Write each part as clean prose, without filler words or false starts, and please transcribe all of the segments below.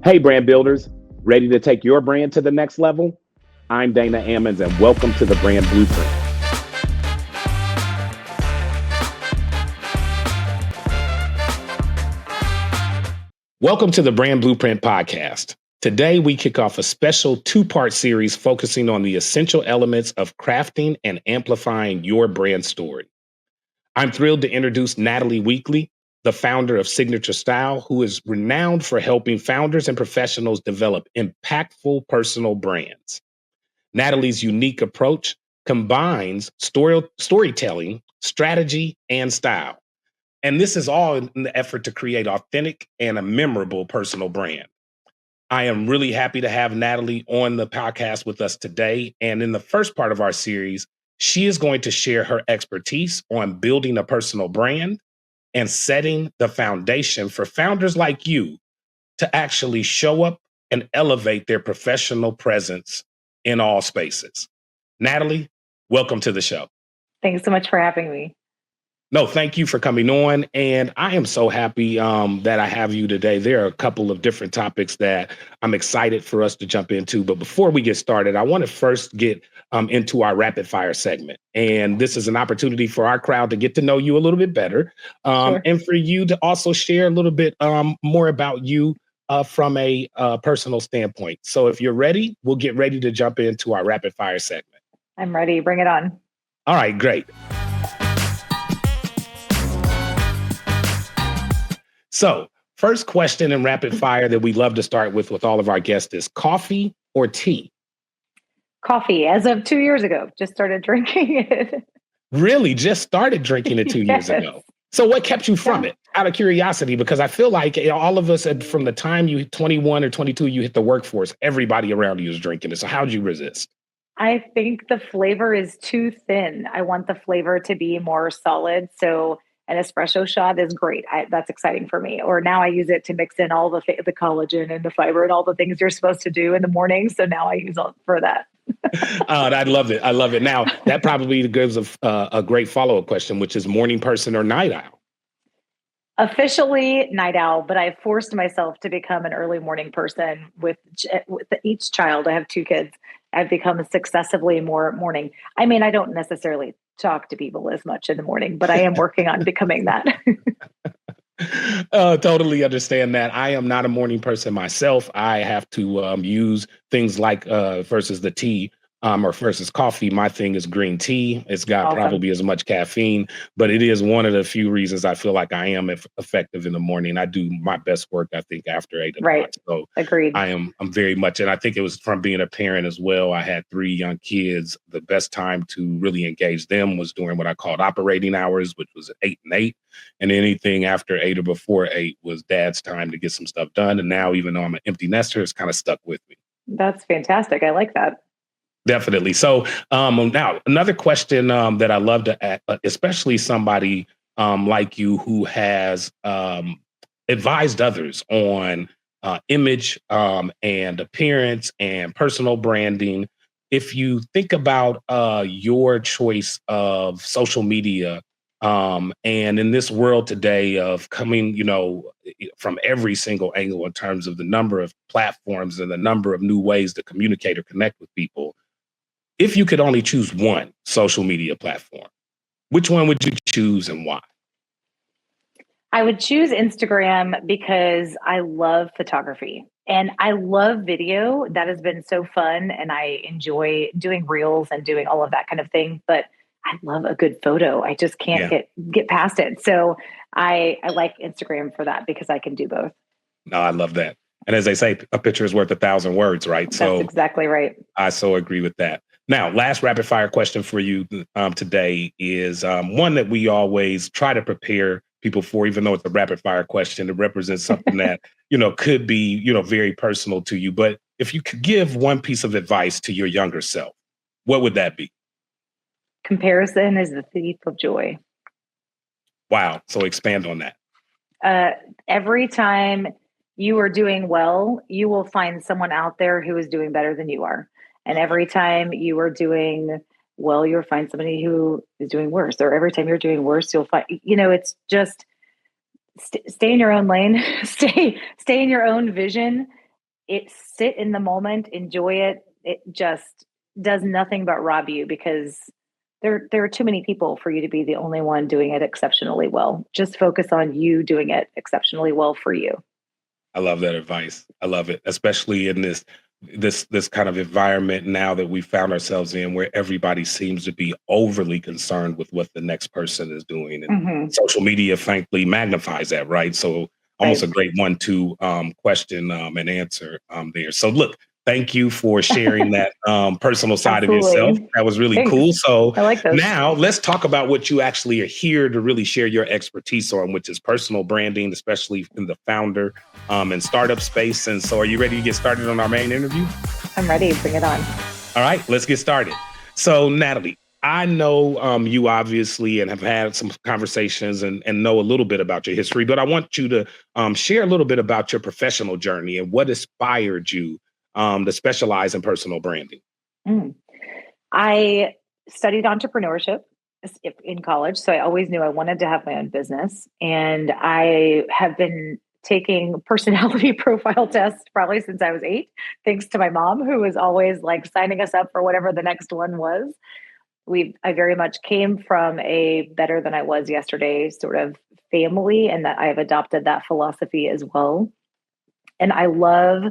Hey, brand builders, ready to take your brand to the next level? I'm Dana Ammons, and welcome to the Brand Blueprint. Welcome to the Brand Blueprint podcast. Today, we kick off a special two-part series focusing on the essential elements of crafting and amplifying your brand story. I'm thrilled to introduce Natalie Weakly, the founder of Signature Style, who is renowned for helping founders and professionals develop impactful personal brands. Natalie's unique approach combines storytelling, strategy, and style. And this is all in the effort to create authentic and a memorable personal brand. I am really happy to have Natalie on the podcast with us today. And in the first part of our series, she is going to share her expertise on building a personal brand and setting the foundation for founders like you to actually show up and elevate their professional presence in all spaces. Natalie, welcome to the show. Thanks so much for having me. No, thank you for coming on. And I am so happy that I have you today. There are a couple of different topics that I'm excited for us to jump into. But before we get started, I want to first get into our rapid fire segment. And this is an opportunity for our crowd to get to know you a little bit better Sure. and for you to also share a little bit more about you from a personal standpoint. So if you're ready, we'll get ready to jump into our rapid fire segment. I'm ready. Bring it on. All right, great. So, first question in rapid fire that we love to start with all of our guests is coffee or tea? Coffee, as of 2 years ago, just started drinking it. Really? Just started drinking it 2 years ago? So what kept you from it? Out of curiosity, because I feel like all of us, from the time you 21 or 22, you hit the workforce, everybody around you is drinking it. So how'd you resist? I think the flavor is too thin. I want the flavor to be more solid. So an espresso shot is great. That's exciting for me. Or now I use it to mix in all the collagen and the fiber and all the things you're supposed to do in the morning. So now I use it for that. I love it. I love it. Now, that probably gives a great follow-up question, which is morning person or night owl? Officially night owl, but I've forced myself to become an early morning person with each child. I have 2 kids. I've become successively more morning. I mean, I don't necessarily talk to people as much in the morning, but I am working on becoming that. Totally understand that. I am not a morning person myself. I have to use things like versus the tea or versus coffee. My thing is green tea. It's got Awesome. probably as much caffeine, but it is one of the few reasons I feel like I am effective in the morning. I do my best work, I think, after 8 o'clock. Right. So Agreed. I'm very much, and I think it was from being a parent as well. I had 3 young kids. The best time to really engage them was during what I called operating hours, which was 8 and 8. And anything after 8 or before 8 was dad's time to get some stuff done. And now, even though I'm an empty nester, it's kind of stuck with me. That's fantastic. I like that. Definitely. So now another question that I love to ask, especially somebody like you who has advised others on image and appearance and personal branding. If you think about your choice of social media and in this world today of coming, from every single angle in terms of the number of platforms and the number of new ways to communicate or connect with people, if you could only choose one social media platform, which one would you choose and why? I would choose Instagram because I love photography and I love video. That has been so fun. And I enjoy doing reels and doing all of that kind of thing. But I love a good photo. I just can't get past it. So I like Instagram for that because I can do both. No, I love that. And as they say, a picture is worth 1,000 words, right? That's exactly right. I so agree with that. Now, last rapid fire question for you today is one that we always try to prepare people for, even though it's a rapid fire question. It represents something that, could be, very personal to you. But if you could give one piece of advice to your younger self, what would that be? Comparison is the thief of joy. Wow. So expand on that. Every time you are doing well, you will find someone out there who is doing better than you are. And every time you are doing well, you'll find somebody who is doing worse. Or every time you're doing worse, you'll find, it's just stay in your own lane, stay in your own vision sit in the moment, enjoy it. It just does nothing but rob you, because there are too many people for you to be the only one doing it exceptionally well. Just focus on you doing it exceptionally well for you. I love that advice. I love it, especially in this kind of environment now that we found ourselves in, where everybody seems to be overly concerned with what the next person is doing, and Hmm. social media, frankly, magnifies that, right? So, almost Right. a great one-two question and answer there. So, look, thank you for sharing that personal side of yourself. Absolutely. That was really Thanks. cool. So, I like those. now let's talk about what you actually are here to really share your expertise on, which is personal branding, especially in the founder and startup space. And so, are you ready to get started on our main interview? I'm ready. Bring it on. All right, let's get started. So, Natalie, I know you obviously and have had some conversations and know a little bit about your history, but I want you to share a little bit about your professional journey and what inspired you to specialize in personal branding. Mm. I studied entrepreneurship in college, so I always knew I wanted to have my own business. And I have been taking personality profile tests probably since I was 8, thanks to my mom, who was always like signing us up for whatever the next one was. I very much came from a better than I was yesterday sort of family, and that I have adopted that philosophy as well. And I love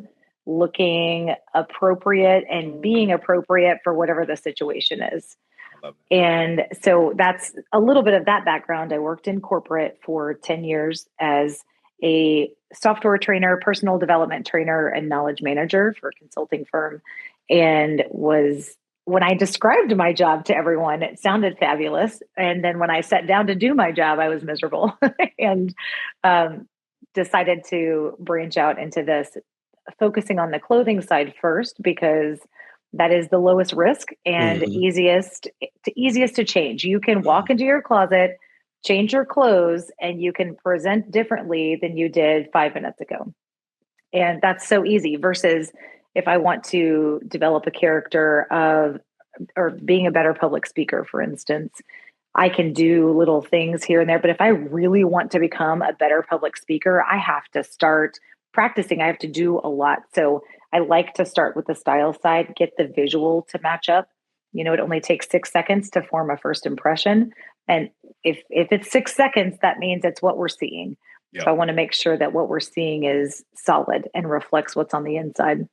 looking appropriate and being appropriate for whatever the situation is. I love And so that's a little bit of that background. I worked in corporate for 10 years as a software trainer, personal development trainer, and knowledge manager for a consulting firm. And when I described my job to everyone, it sounded fabulous. And then when I sat down to do my job, I was miserable and decided to branch out into this, focusing on the clothing side first, because that is the lowest risk and that. easiest to change. You can walk into your closet, change your clothes, and you can present differently than you did 5 minutes ago. And that's so easy versus if I want to develop a character of, or being a better public speaker, for instance, I can do little things here and there. But if I really want to become a better public speaker, I have to start practicing. I have to do a lot. So I like to start with the style side, get the visual to match up. It only takes 6 seconds to form a first impression. And if it's 6 seconds, that means it's what we're seeing. Yeah. So I want to make sure that what we're seeing is solid and reflects what's on the inside.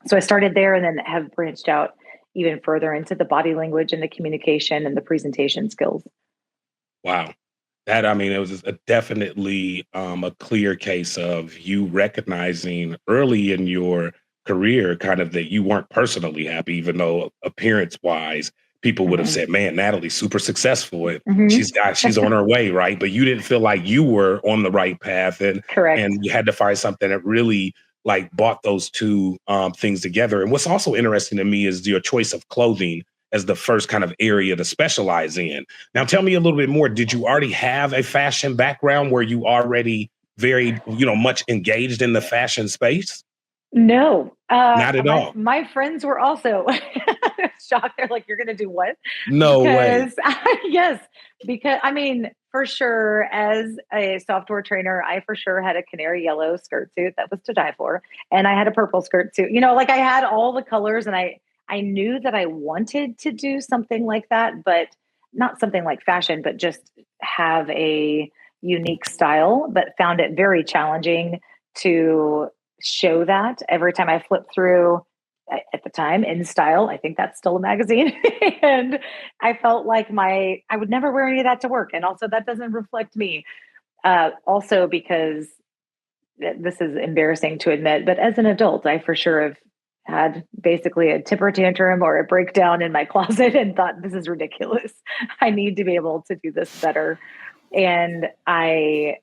So I started there and then have branched out even further into the body language and the communication and the presentation skills. Wow. That, I mean, it was definitely a clear case of you recognizing early in your career kind of that you weren't personally happy, even though appearance wise, people would have Hmm. said, man, Natalie's super successful and Hmm. she's on her way, right? But you didn't feel like you were on the right path, Correct. and you had to find something that really like brought those two things together. And what's also interesting to me is your choice of clothing as the first kind of area to specialize in. Now, tell me a little bit more. Did you already have a fashion background? Were you already very, much engaged in the fashion space? No, Not at my all. my friends were also shocked. They're like, "You're going to do what?" No way. Because yes, because I mean, for sure, as a software trainer, I for sure had a canary yellow skirt suit that was to die for, and I had a purple skirt suit. Like I had all the colors, and I knew that I wanted to do something like that, but not something like fashion, but just have a unique style. But found it very challenging to show that every time I flip through at the time In Style. I think that's still a magazine. And I felt like I would never wear any of that to work. And also that doesn't reflect me. Also because this is embarrassing to admit, but as an adult, I for sure have had basically a temper tantrum or a breakdown in my closet and thought, this is ridiculous. I need to be able to do this better. And I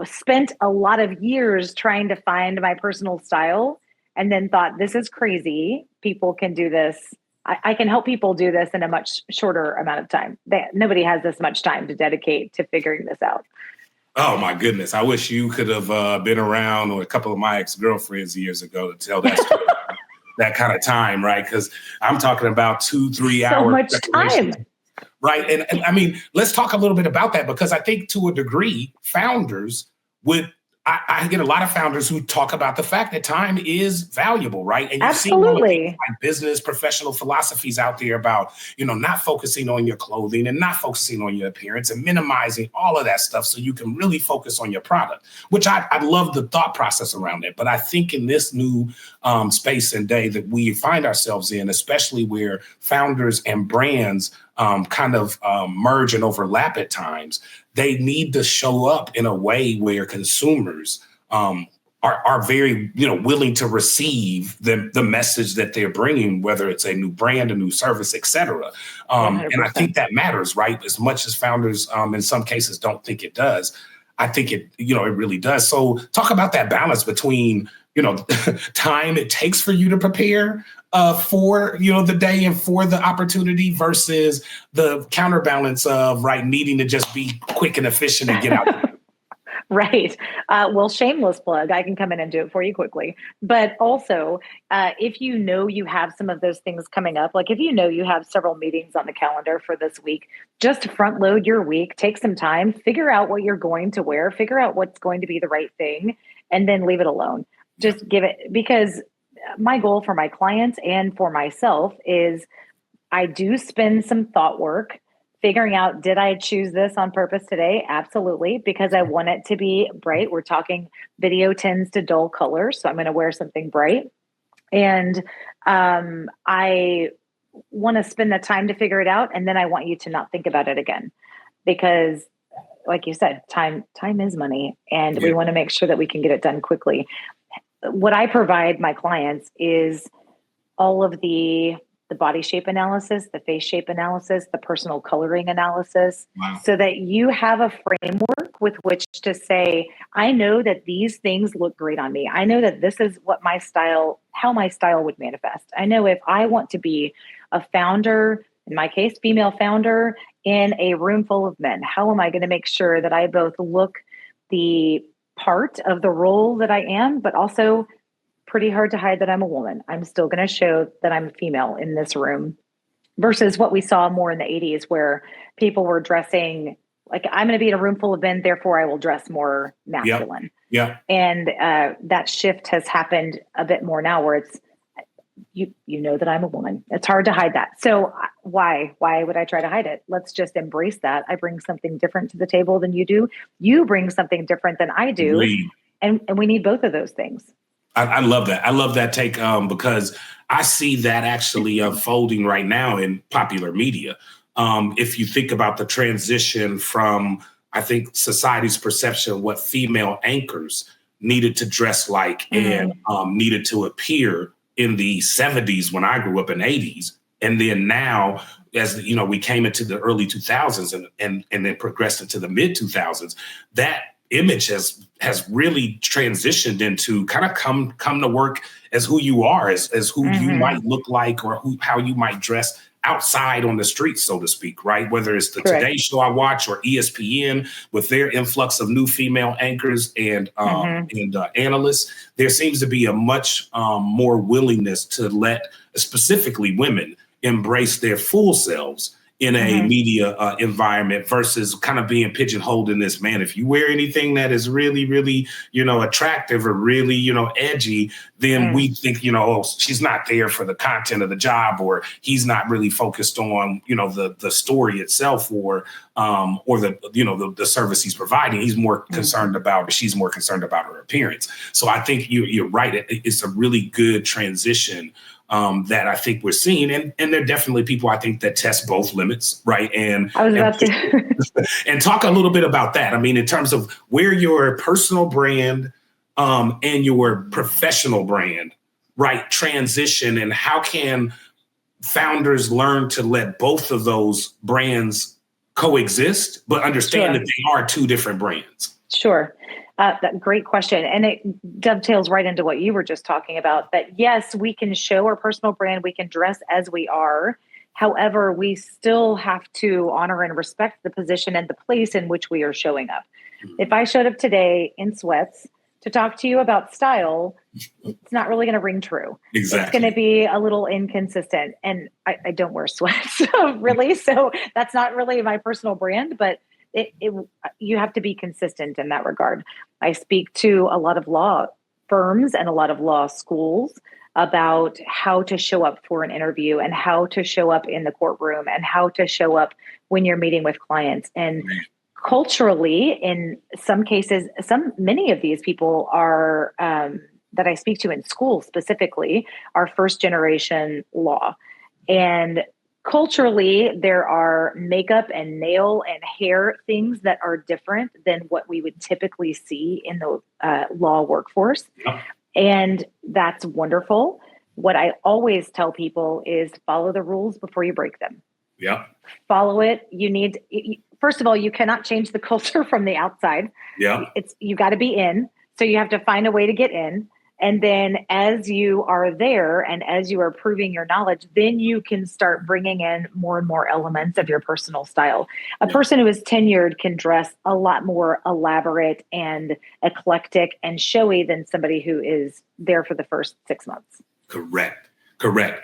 spent a lot of years trying to find my personal style and then thought, this is crazy. People can do this. I can help people do this in a much shorter amount of time. Nobody has this much time to dedicate to figuring this out. Oh my goodness. I wish you could have been around or a couple of my ex-girlfriends years ago to tell that story. That kind of time, right? Because I'm talking about 2-3 hours. So much time. Right. And I mean, let's talk a little bit about that, because I think to a degree, founders would I get a lot of founders who talk about the fact that time is valuable, right? And you've seen all of these Absolutely. like business professional philosophies out there about, not focusing on your clothing and not focusing on your appearance and minimizing all of that stuff so you can really focus on your product, which I love the thought process around it. But I think in this new space and day that we find ourselves in, especially where founders and brands merge and overlap at times, they need to show up in a way where consumers are very willing to receive the message that they're bringing, whether it's a new brand, a new service, et cetera. And I think that matters, right? As much as founders in some cases don't think it does. I think it really does. So talk about that balance between time it takes for you to prepare for the day and for the opportunity versus the counterbalance of needing to just be quick and efficient and get out. Right. Well, shameless plug. I can come in and do it for you quickly. But also, if you have some of those things coming up, like if you have several meetings on the calendar for this week, just front load your week, take some time, figure out what you're going to wear, figure out what's going to be the right thing, and then leave it alone. Just give it, because my goal for my clients and for myself is I do spend some thought work figuring out, did I choose this on purpose today? Absolutely, because I want it to be bright. We're talking video tends to dull colors, so I'm going to wear something bright. And I want to spend the time to figure it out, and then I want you to not think about it again, because like you said, time is money, and we want to make sure that we can get it done quickly. What I provide my clients is all of the body shape analysis, the face shape analysis, the personal coloring analysis, so that you have a framework with which to say, I know that these things look great on me. I know that this is what how my style would manifest. I know if I want to be a founder, in my case, female founder in a room full of men, how am I going to make sure that I both look the part of the role that I am, but also pretty hard to hide that I'm a woman. I'm still going to show that I'm a female in this room, versus what we saw more in the 80s where people were dressing like, I'm going to be in a room full of men, therefore I will dress more masculine. Yeah. And that shift has happened a bit more now where it's, you know that I'm a woman. It's hard to hide that. So why would I try to hide it? Let's just embrace that. I bring something different to the table than you do. You bring something different than I do. Agreed. And we need both of those things. I love that. I love that take because I see that actually unfolding right now in popular media. If you think about the transition from, I think, society's perception of what female anchors needed to dress like and needed to appear in the 70s when I grew up in the 80s. And then now, as we came into the early 2000s and then progressed into the mid 2000s, that image has really transitioned into kind of come to work as who you are, as who you might look like, or how you might dress outside on the streets, so to speak, right? Whether it's the Today Show I watch or ESPN with their influx of new female anchors and analysts, there seems to be a much more willingness to let specifically women embrace their full selves in a media environment versus kind of being pigeonholed in this, man, if you wear anything that is really, really, attractive or really, edgy, then we think, oh, she's not there for the content of the job, or he's not really focused on, the story itself, or the service he's providing. He's more concerned about, or she's more concerned about her appearance. So I think you're right. It's a really good transition that I think we're seeing. And there are definitely people, I think, that test both limits, right? And I was about to and talk a little bit about that. I mean, in terms of where your personal brand and your professional brand, right, transition, and how can founders learn to let both of those brands coexist, but understand that they are two different brands? Sure. Great question. And it dovetails right into what you were just talking about, that yes, we can show our personal brand, we can dress as we are. However, we still have to honor and respect the position and the place in which we are showing up. If I showed up today in sweats to talk to you about style, it's not really going to ring true. Exactly. It's going to be a little inconsistent. And I don't wear sweats, really. So that's not really my personal brand, but you have to be consistent in that regard. I speak to a lot of law firms and a lot of law schools about how to show up for an interview and how to show up in the courtroom and how to show up when you're meeting with clients. And culturally, in some cases, many of these people are that I speak to in school specifically are first generation law. And culturally, there are makeup and nail and hair things that are different than what we would typically see in the law workforce. Yep. And that's wonderful. What I always tell people is follow the rules before you break them. Yeah. Follow it. First of all, you cannot change the culture from the outside. Yeah. You got to be in. So you have to find a way to get in. And then as you are there and as you are proving your knowledge, then you can start bringing in more and more elements of your personal style. A person who is tenured can dress a lot more elaborate and eclectic and showy than somebody who is there for the first 6 months. Correct.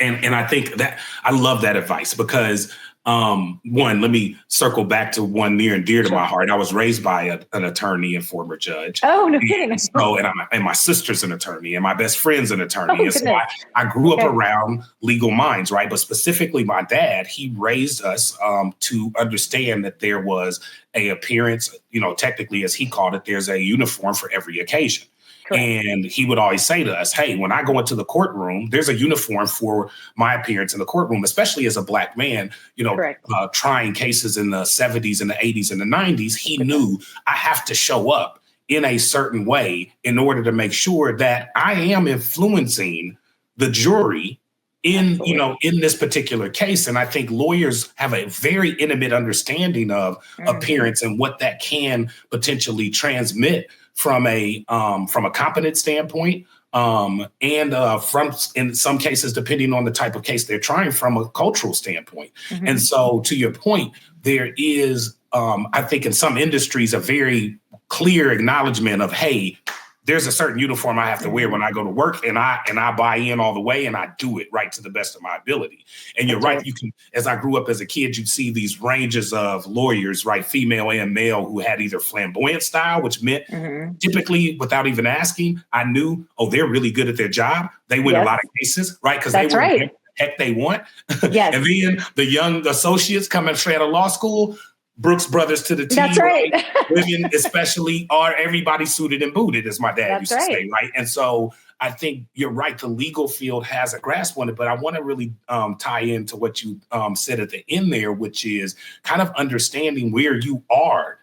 And I think that I love that advice because one, let me circle back to one near and dear to my heart. I was raised by an attorney and former judge. Oh, no kidding. So, and my sister's an attorney and my best friend's an attorney. And so I grew up around legal minds, right? But specifically my dad, he raised us to understand that there was a appearance, technically, as he called it, there's a uniform for every occasion. Correct. And he would always say to us, hey, when I go into the courtroom, there's a uniform for my appearance in the courtroom, especially as a Black man, trying cases in the 70s and the 80s and the 90s. He knew I have to show up in a certain way in order to make sure that I am influencing the jury in this particular case. And I think lawyers have a very intimate understanding of appearance and what that can potentially transmit from a competent standpoint, and from, in some cases, depending on the type of case they're trying, from a cultural standpoint. Mm-hmm. And so, to your point, there is, I think, in some industries, a very clear acknowledgement of, hey, there's a certain uniform I have to wear when I go to work, and I buy in all the way, and I do it right to the best of my ability. And you're right. You can, as I grew up as a kid, you'd see these ranges of lawyers, right, female and male, who had either flamboyant style, which meant typically, without even asking, I knew, they're really good at their job. They win a lot of cases, right? Because they win the heck they want. Yes. And then the young associates coming straight out of law school, Brooks Brothers to the T. That's right. Women especially are everybody suited and booted, as my dad used to say, right? And so I think you're right. The legal field has a grasp on it, but I want to really tie into what you said at the end there, which is kind of understanding where you are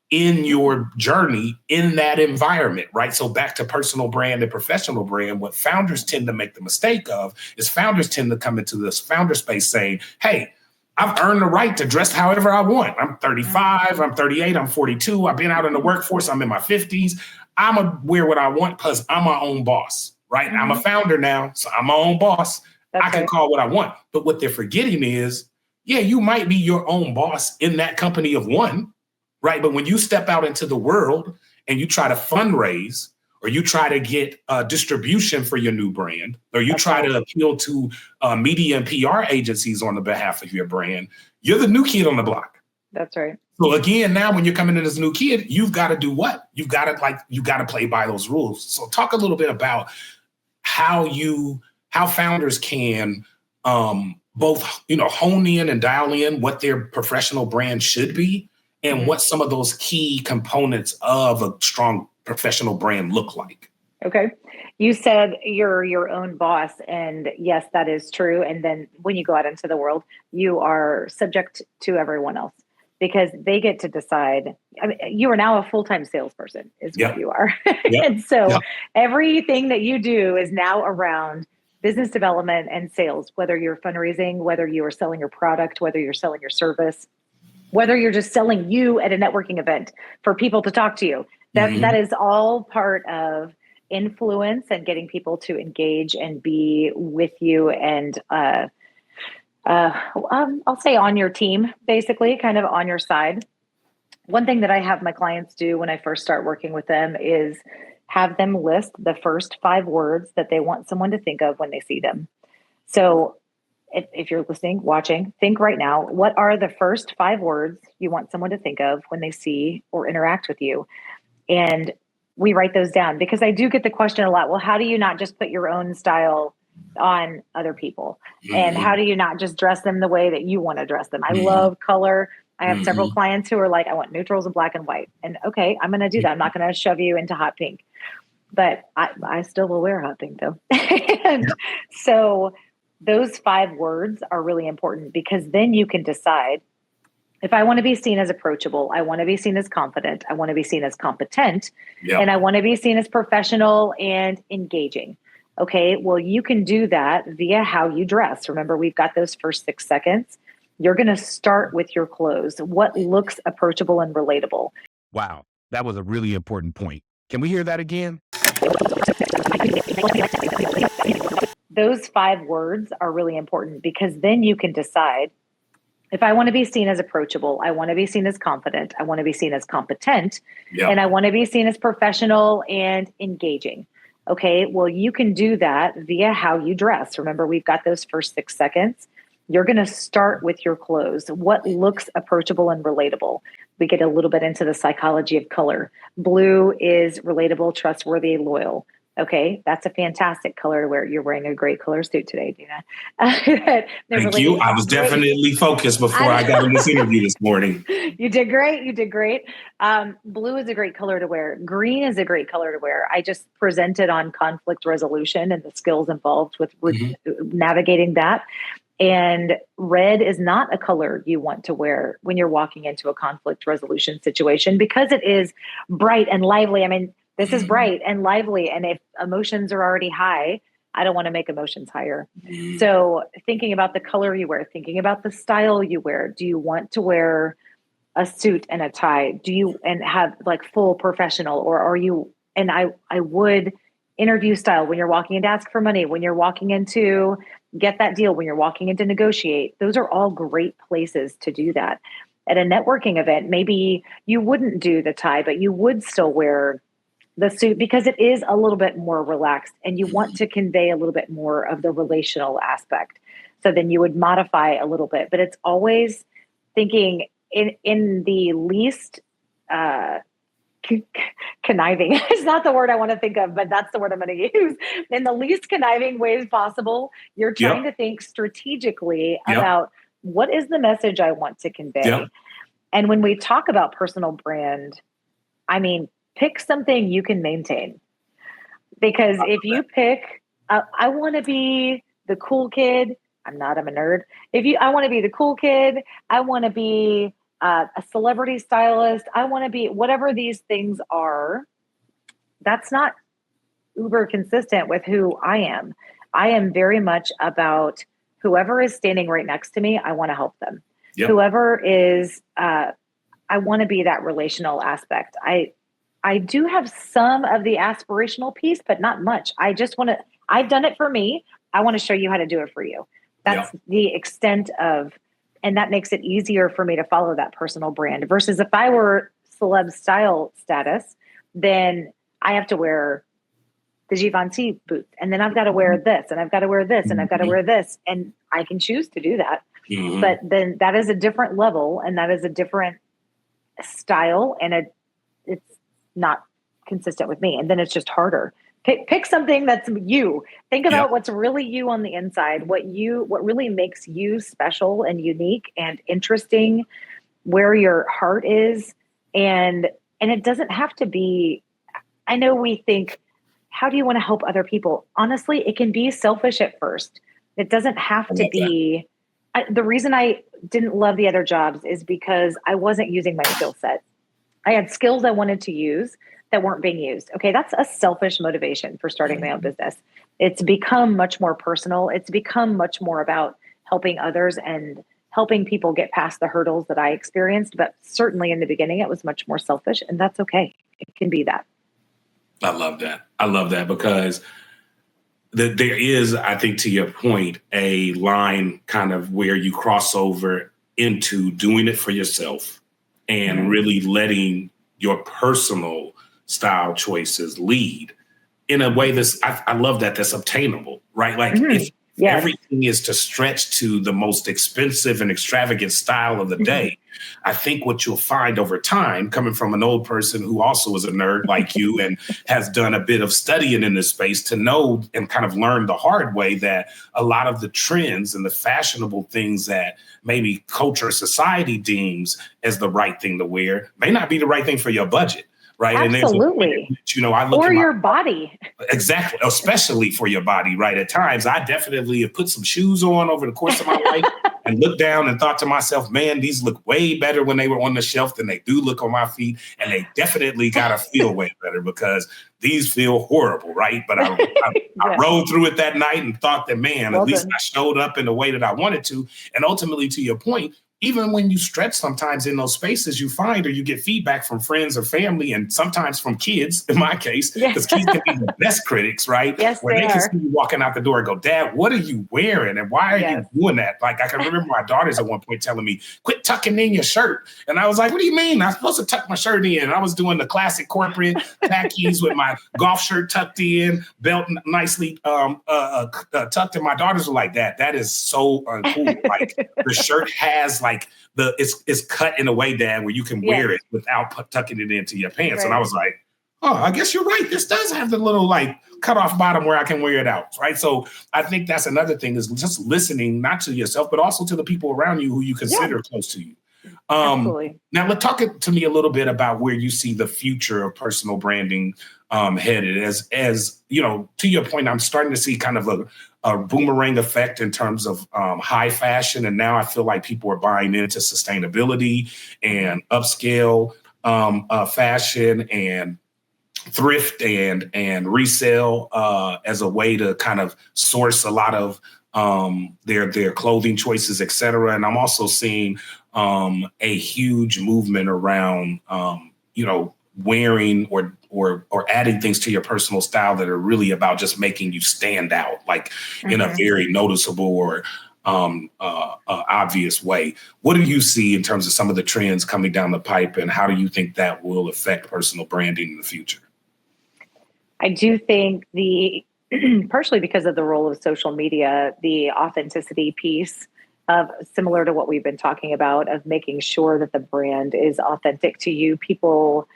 in your journey in that environment, right? So back to personal brand and professional brand, what founders tend to make the mistake of is founders tend to come into this founder space saying, hey, I've earned the right to dress however I want. I'm 35, I'm 38, I'm 42. I've been out in the workforce. I'm in my 50s. I'm going to wear what I want because I'm my own boss, right? Mm-hmm. I'm a founder now, so I'm my own boss. I can call what I want. But what they're forgetting is, you might be your own boss in that company of one, right? But when you step out into the world and you try to fundraise, or you try to get distribution for your new brand, or you try to appeal to media and PR agencies on the behalf of your brand, you're the new kid on the block. That's right. So again, now when you're coming in as a new kid, you've got to do what? You've got to play by those rules. So talk a little bit about how founders can both, hone in and dial in what their professional brand should be, and what some of those key components of a strong professional brand look like. Okay. You said you're your own boss, and yes, that is true. And then when you go out into the world, you are subject to everyone else because they get to decide. I mean, you are now a full-time salesperson is what you are. And so everything that you do is now around business development and sales, whether you're fundraising, whether you are selling your product, whether you're selling your service, whether you're just selling you at a networking event for people to talk to you. That is all part of influence and getting people to engage and be with you and I'll say on your team, basically, kind of on your side. One thing that I have my clients do when I first start working with them is have them list the first 5 words that they want someone to think of when they see them. So if you're listening, watching, think right now, what are the first 5 words you want someone to think of when they see or interact with you? And we write those down, because I do get the question a lot. Well, how do you not just put your own style on other people? And how do you not just dress them the way that you want to dress them? I love color. I have several clients who are like, I want neutrals and black and white. And okay, I'm going to do that. I'm not going to shove you into hot pink, but I still will wear hot pink though. And so those 5 words are really important, because then you can decide, if I want to be seen as approachable, I want to be seen as confident, I want to be seen as competent, and I want to be seen as professional and engaging. Okay, well, you can do that via how you dress. Remember, we've got those first 6 seconds. You're going to start with your clothes. What looks approachable and relatable? Wow, that was a really important point. Can we hear that again? Those 5 words are really important, because then you can decide, if I want to be seen as approachable, I want to be seen as confident, I want to be seen as competent, and I want to be seen as professional and engaging. Okay, well, you can do that via how you dress. Remember, we've got those first 6 seconds. You're going to start with your clothes. What looks approachable and relatable? We get a little bit into the psychology of color. Blue is relatable, trustworthy, loyal. Okay, that's a fantastic color to wear. You're wearing a great color suit today, Dana. Thank you. I was definitely focused before I got in this interview this morning. You did great. You did great. Blue is a great color to wear. Green is a great color to wear. I just presented on conflict resolution and the skills involved with navigating that. And red is not a color you want to wear when you're walking into a conflict resolution situation, because it is bright and lively. I mean, this is bright and lively. And if emotions are already high, I don't want to make emotions higher. So thinking about the color you wear, thinking about the style you wear. Do you want to wear a suit and a tie? Do you, and have like full professional, or are you, and I would interview style when you're walking in to ask for money, when you're walking in to get that deal, when you're walking in to negotiate. Those are all great places to do that. At a networking event, maybe you wouldn't do the tie, but you would still wear the suit, because it is a little bit more relaxed and you want to convey a little bit more of the relational aspect. So then you would modify a little bit, but it's always thinking in the least conniving. It's not the word I want to think of, but that's the word I'm going to use. In the least conniving ways possible, you're trying to think strategically about, what is the message I want to convey? And when we talk about personal brand, I mean, pick something you can maintain. Because if you pick, I want to be the cool kid. I'm a nerd. I want to be the cool kid. I want to be a celebrity stylist. I want to be whatever these things are. That's not uber consistent with who I am. I am very much about whoever is standing right next to me. I want to help them. Whoever is, I want to be that relational aspect. I do have some of the aspirational piece, but not much. I just want to, I've done it for me. I want to show you how to do it for you. That's the extent of, and that makes it easier for me to follow that personal brand, versus if I were celeb style status, then I have to wear the Givenchy boots, and then I've got to wear this, and I've got to wear this, and I've got to wear this. And I can choose to do that. But then that is a different level, and that is a different style, and it's not consistent with me. And then it's just harder. Pick something that's you. Think about what's really you on the inside, what really makes you special and unique and interesting, where your heart is. And it doesn't have to be, I know we think, how do you want to help other people? Honestly, it can be selfish at first. It doesn't have to be. The reason I didn't love the other jobs is because I wasn't using my skill set. I had skills I wanted to use that weren't being used. Okay, that's a selfish motivation for starting my own business. It's become much more personal. It's become much more about helping others and helping people get past the hurdles that I experienced. But certainly in the beginning, it was much more selfish, and that's okay. It can be that. I love that. I love that, because there is, I think, to your point, a line kind of where you cross over into doing it for yourself and really letting your personal style choices lead in a way that's, I love that, that's obtainable, right? Like Yes. everything is to stretch to the most expensive and extravagant style of the day, I think what you'll find over time, coming from an old person who also is a nerd like you and has done a bit of studying in this space, to know and kind of learn the hard way that a lot of the trends and the fashionable things that maybe culture or society deems as the right thing to wear may not be the right thing for your budget. Right. Absolutely. And there's I look or at your body. Exactly. Especially for your body. Right. At times, I definitely have put some shoes on over the course of my life and looked down and thought to myself, man, these look way better when they were on the shelf than they do look on my feet. And they definitely got to feel way better because these feel horrible. Right. But I rode through it that night and thought that, man, at least I showed up in the way that I wanted to. And ultimately, to your point, even when you stretch sometimes in those spaces, you find or you get feedback from friends or family and sometimes from kids, in my case, because kids can be the best critics, right? Yes, where they can see you walking out the door and go, Dad, what are you wearing? And why are you doing that? Like, I can remember my daughters at one point telling me, quit tucking in your shirt. And I was like, what do you mean? I'm supposed to tuck my shirt in. And I was doing the classic corporate khakis with my golf shirt tucked in, belt nicely tucked in. My daughters were like, that is so uncool. Like, the shirt has like it's cut in a way, Dad, where you can wear it without tucking it into your pants. Right. And I was like, oh, I guess you're right. This does have the little like cut off bottom where I can wear it out. Right. So I think that's another thing, is just listening, not to yourself, but also to the people around you who you consider close to you. Absolutely. Now, let's talk to me a little bit about where you see the future of personal branding headed. As you know, to your point, I'm starting to see kind of a boomerang effect in terms of high fashion. And now I feel like people are buying into sustainability and upscale fashion and thrift and resale as a way to kind of source a lot of their clothing choices, et cetera. And I'm also seeing a huge movement around, wearing or adding things to your personal style that are really about just making you stand out, like in a very noticeable or obvious way. What do you see in terms of some of the trends coming down the pipe, and how do you think that will affect personal branding in the future? I do think partially because of the role of social media, the authenticity piece of, similar to what we've been talking about, of making sure that the brand is authentic to you. People,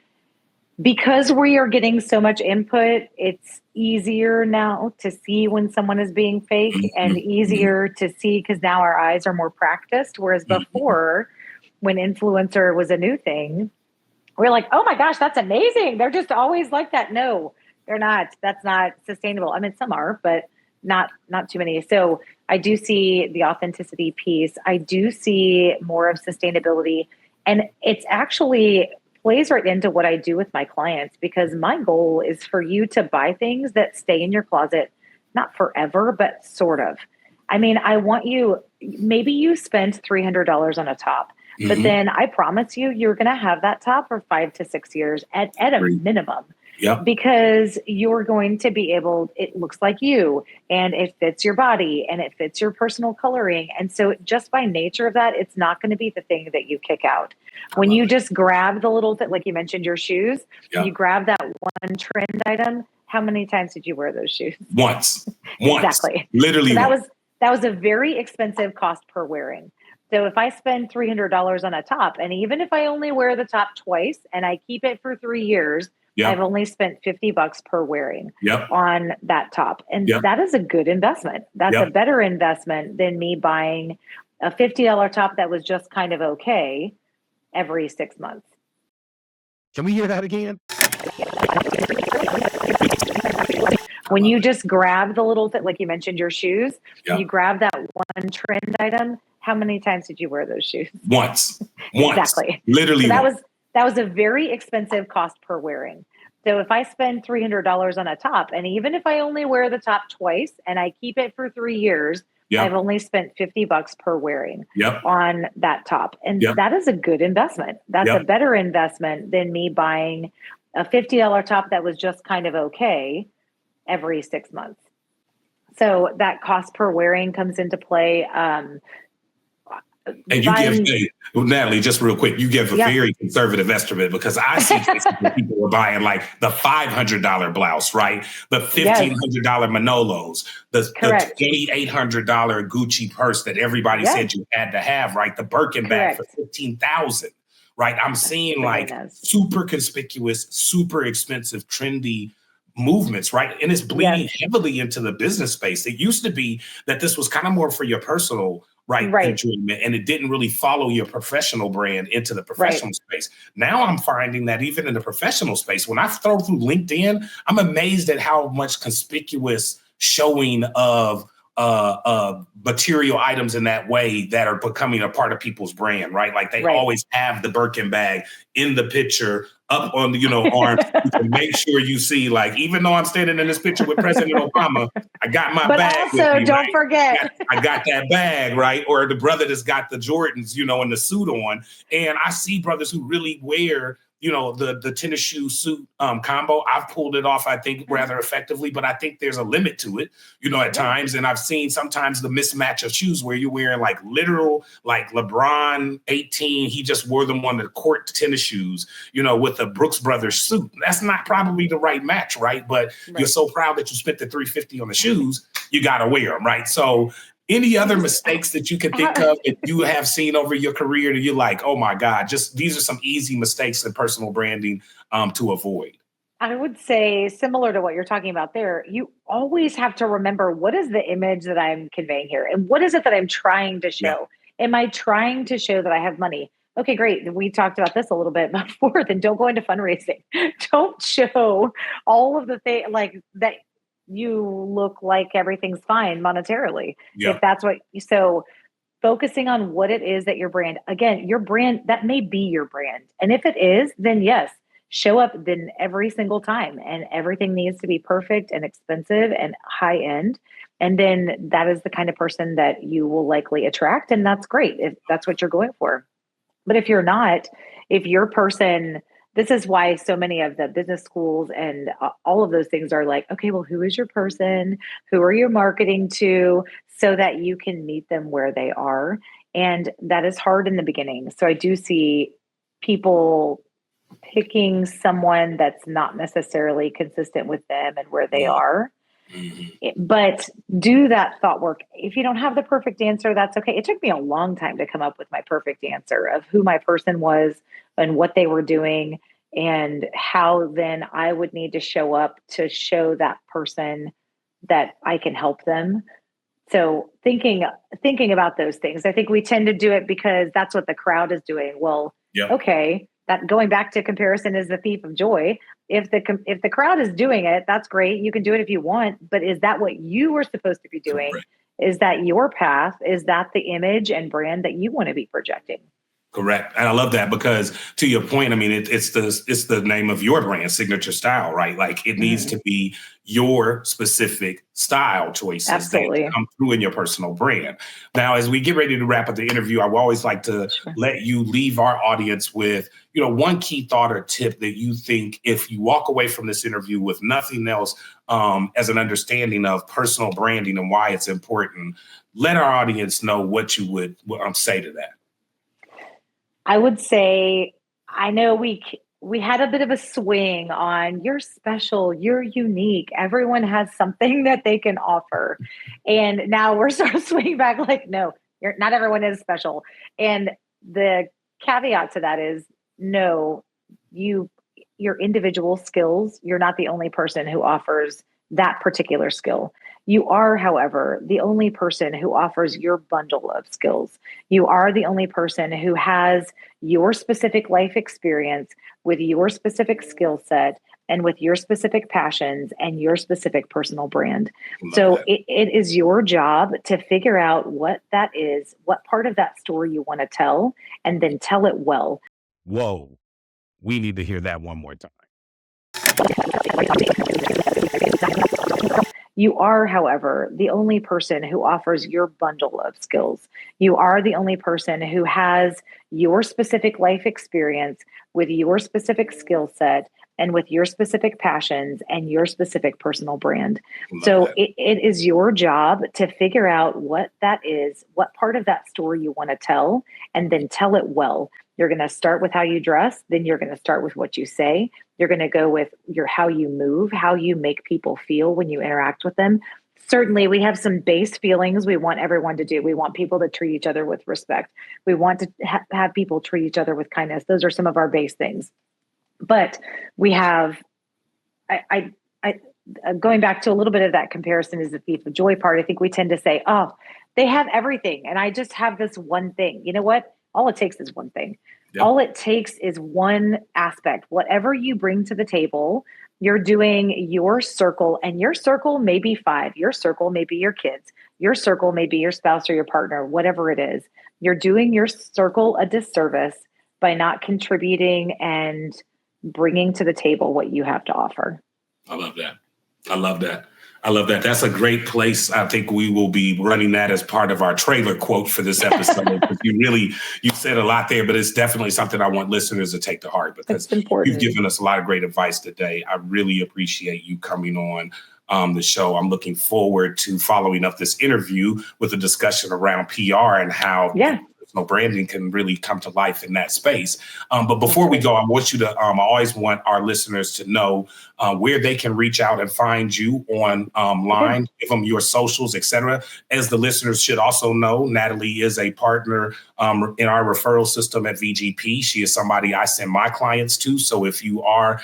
because we are getting so much input, it's easier now to see when someone is being fake and easier to see because now our eyes are more practiced. Whereas before, when influencer was a new thing, we're like, oh my gosh, that's amazing. They're just always like that. No, they're not. That's not sustainable. I mean, some are, but not too many. So I do see the authenticity piece. I do see more of sustainability. And it's actually plays right into what I do with my clients, because my goal is for you to buy things that stay in your closet, not forever, but sort of. I mean, I want you, maybe you spent $300 on a top, but then I promise you're going to have that top for 5 to 6 years at a minimum. Yep. Because you're going to be able, it looks like you, and it fits your body, and it fits your personal coloring. And so just by nature of that, it's not going to be the thing that you kick out. When you just grab the little thing, like you mentioned, your shoes, you grab that one trend item. How many times did you wear those shoes? Once. Exactly. Literally. So that was a very expensive cost per wearing. So if I spend $300 on a top, and even if I only wear the top twice and I keep it for 3 years, I've only spent $50 per wearing on that top. And that is a good investment. That's a better investment than me buying a $50 top that was just kind of okay every 6 months. Can we hear that again? When you just grab the little thing, like you mentioned, your shoes, you grab that one trend item. How many times did you wear those shoes? Once. Exactly. Literally. So that was a very expensive cost per wearing. So if I spend $300 on a top, and even if I only wear the top twice and I keep it for 3 years, I've only spent $50 per wearing on that top. And that is a good investment. That's a better investment than me buying a $50 top that was just kind of okay every 6 months. So that cost per wearing comes into play. And you Natalie, just real quick, you give a very conservative estimate, because I see cases where people were buying like the $500 blouse, right? The $1,500 Manolos, the $2,800 Gucci purse that everybody said you had to have, right? The Birkin bag for $15,000, right? I'm seeing like super conspicuous, super expensive, trendy movements, right? And it's bleeding heavily into the business space. It used to be that this was kind of more for your personal enjoyment, and it didn't really follow your professional brand into the professional space. Now I'm finding that even in the professional space, when I throw through LinkedIn, I'm amazed at how much conspicuous showing of material items in that way that are becoming a part of people's brand, right? Like they always have the Birkin bag in the picture up on the, arm to make sure you see, like, even though I'm standing in this picture with President Obama, I got my bag. But also, don't forget. I got that bag, right? Or the brother that's got the Jordans, and the suit on. And I see brothers who really wear the tennis shoe suit combo. I've pulled it off, I think, rather effectively, but I think there's a limit to it, at times. And I've seen sometimes the mismatch of shoes where you're wearing like literal, like LeBron 18, he just wore them on the court tennis shoes, with a Brooks Brothers suit. That's not probably the right match, right? But you're so proud that you spent the $350 on the shoes, you got to wear them, right? So any other mistakes that you can think of that you have seen over your career that you're like, oh my God, just these are some easy mistakes in personal branding to avoid? I would say, similar to what you're talking about there, you always have to remember, what is the image that I'm conveying here? And what is it that I'm trying to show? Am I trying to show that I have money? Okay, great. We talked about this a little bit before. Then don't go into fundraising. Don't show all of the things like that. You look like everything's fine monetarily. If that's so focusing on what it is that your brand, again, your brand, that may be your brand. And if it is, then yes, show up then every single time, and everything needs to be perfect and expensive and high end. And then that is the kind of person that you will likely attract. And that's great if that's what you're going for. But if you're not, if your person, this is why so many of the business schools and all of those things are like, okay, well, who is your person? Who are you marketing to? So that you can meet them where they are. And that is hard in the beginning. So I do see people picking someone that's not necessarily consistent with them and where they are. But do that thought work. If you don't have the perfect answer, that's okay. It took me a long time to come up with my perfect answer of who my person was and what they were doing, and how then I would need to show up to show that person that I can help them. So thinking about those things, I think we tend to do it because that's what the crowd is doing. Well, okay, that going back to comparison is the thief of joy. If the crowd is doing it, that's great. You can do it if you want, but is that what you were supposed to be doing? Correct. Is that your path? Is that the image and brand that you want to be projecting? Correct. And I love that, because to your point, I mean, it's the name of your brand, signature style, right? Like it needs to be your specific style choices that come through in your personal brand. Now, as we get ready to wrap up the interview, I would always like to let you leave our audience with, one key thought or tip that you think, if you walk away from this interview with nothing else as an understanding of personal branding and why it's important, let our audience know what you would say to that. I would say, I know we had a bit of a swing on you're special, you're unique, everyone has something that they can offer. And now we're sort of swinging back like, no, not everyone is special. And the caveat to that is, no, your individual skills, you're not the only person who offers that particular skill. You are, however, the only person who offers your bundle of skills. You are the only person who has your specific life experience with your specific skill set and with your specific passions and your specific personal brand. So it is your job to figure out what that is, what part of that story you want to tell, and then tell it well. Whoa, we need to hear that one more time. You are, however, the only person who offers your bundle of skills. You are the only person who has your specific life experience with your specific skill set and with your specific passions and your specific personal brand. Love So that. it is your job to figure out what that is, what part of that story you want to tell, and then tell it well. You're going to start with how you dress, then you're going to start with what you say. You're going to go with your how you move, how you make people feel when you interact with them. Certainly, we have some base feelings we want everyone to do. We want people to treat each other with respect. We want to have people treat each other with kindness. Those are some of our base things. But we have, I going back to a little bit of that comparison is the thief of joy part. I think we tend to say, oh, they have everything, and I just have this one thing. You know what? All it takes is one thing. Yep. All it takes is one aspect. Whatever you bring to the table, you're doing your circle, and your circle may be 5. Your circle may be your kids. Your circle may be your spouse or your partner, whatever it is. You're doing your circle a disservice by not contributing and bringing to the table what you have to offer. I love that. I love that. I love that. That's a great place. I think we will be running that as part of our trailer quote for this episode. You said a lot there, but it's definitely something I want listeners to take to heart, because you've given us a lot of great advice today. I really appreciate you coming on the show. I'm looking forward to following up this interview with a discussion around PR and how personal branding can really come to life in that space. But before we go, I want you to, I always want our listeners to know where they can reach out and find you online, give them your socials, etc. As the listeners should also know, Natalie is a partner in our referral system at VGP. She is somebody I send my clients to. So if you are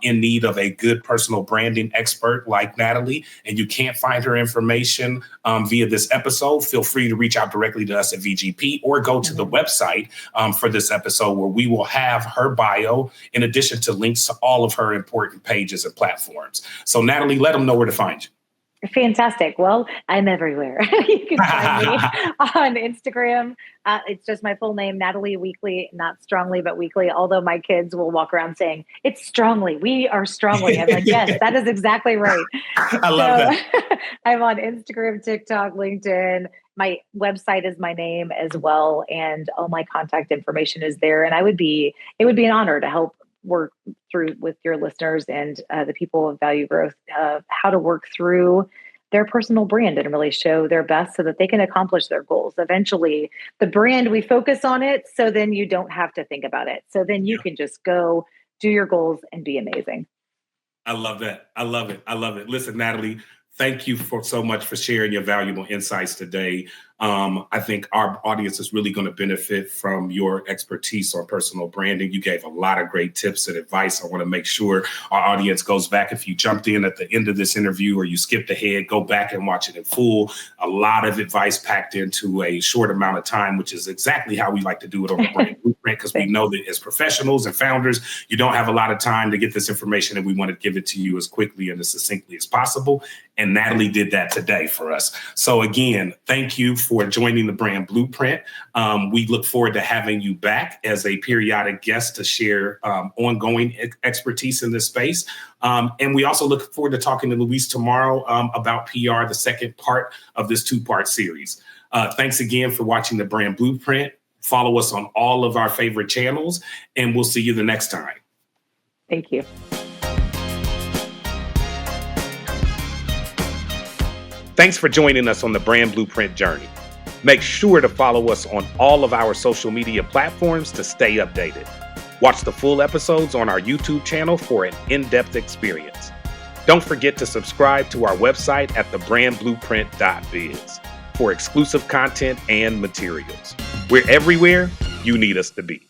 in need of a good personal branding expert like Natalie, and you can't find her information via this episode, feel free to reach out directly to us at VGP, or go to the website for this episode, where we will have her bio in addition to links to all of her important pages and platforms. So Natalie, let them know where to find you. Fantastic. Well, I'm everywhere. You can find me on Instagram. It's just my full name, Natalie Weakly, not strongly, but weekly. Although my kids will walk around saying, it's strongly. We are strongly. I'm like, yes, that is exactly right. I love that. I'm on Instagram, TikTok, LinkedIn. My website is my name as well. And all my contact information is there. And it would be an honor to help work through with your listeners and the people of Value Growth, how to work through their personal brand and really show their best so that they can accomplish their goals. Eventually, the brand, we focus on it, so then you don't have to think about it. So then you can just go do your goals and be amazing. I love that. I love it. I love it. Listen, Natalie, thank you so much for sharing your valuable insights today. I think our audience is really going to benefit from your expertise on personal branding. You gave a lot of great tips and advice. I want to make sure our audience goes back. If you jumped in at the end of this interview or you skipped ahead, go back and watch it in full. A lot of advice packed into a short amount of time, which is exactly how we like to do it on the Brand Blueprint, because we know that as professionals and founders, you don't have a lot of time to get this information, and we want to give it to you as quickly and as succinctly as possible. And Natalie did that today for us. So again, thank you for joining the Brand Blueprint. We look forward to having you back as a periodic guest to share ongoing expertise in this space. And we also look forward to talking to Luis tomorrow about PR, the second part of this 2-part series. Thanks again for watching the Brand Blueprint. Follow us on all of our favorite channels, and we'll see you the next time. Thank you. Thanks for joining us on the Brand Blueprint journey. Make sure to follow us on all of our social media platforms to stay updated. Watch the full episodes on our YouTube channel for an in-depth experience. Don't forget to subscribe to our website at thebrandblueprint.biz for exclusive content and materials. We're everywhere you need us to be.